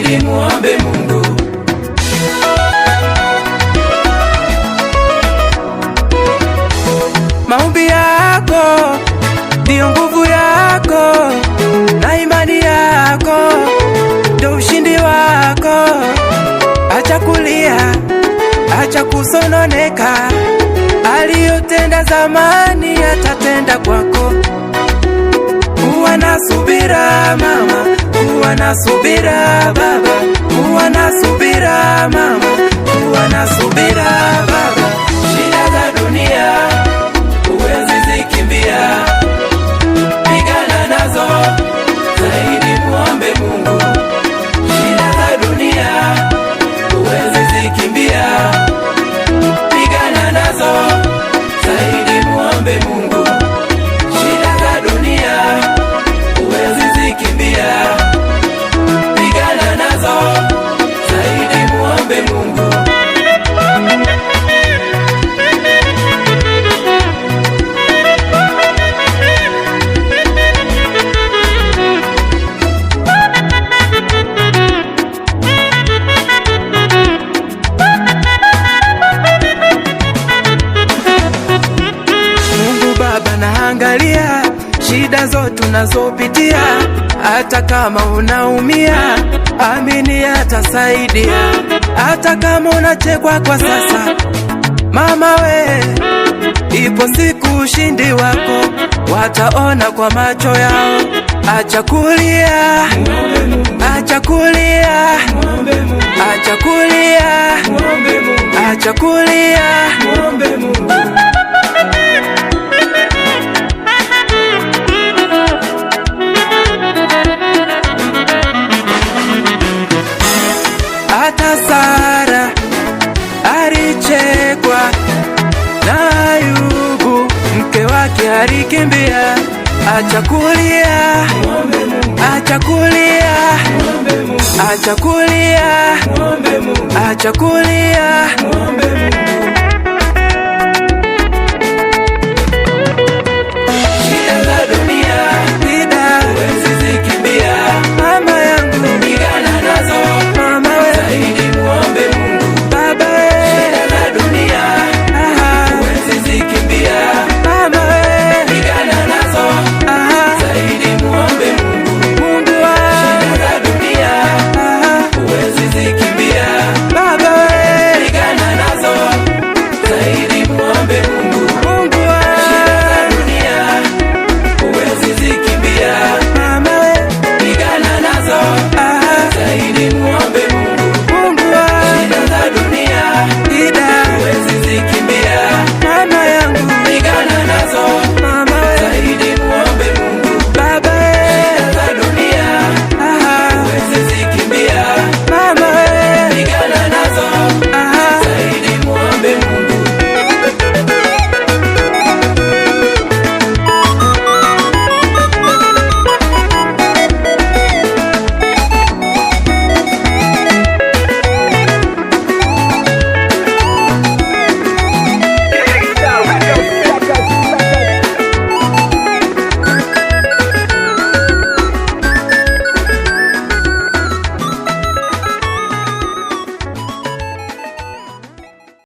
zaidi muombe Mungu. Maombi yako ndio nguvu yako, na imani yako ndio ushindi wako. Acha kulia, acha kusononeka, aliyotenda zamani atatenda kwako. Kuwa na subira mama, kuwa na subira baba, kuwa na subira mama, kuwa na subira baba. Shida za dunia huwezi zikimbia, pigana nazo, zaidi muombe Mungu. Shida za dunia huwezi zikimbia, pigana nazo, zaidi muombe Mungu. Shida za dunia huwezi zikimbia, pigana nazo, zaidi muombe Mungu. Angalia shida zote unazopitia, hata kama unaumia, amini atasaidia. Hata kama unachekwa kwa sasa, mama we, ipo siku ushindi wako wataona kwa macho yao. Acha kulia, acha kulia, acha kulia, acha kulia. Hata Sara alichekwa na Ayubu, mke wake alikimbia. Acha kulia, acha kulia, acha kulia, acha kulia.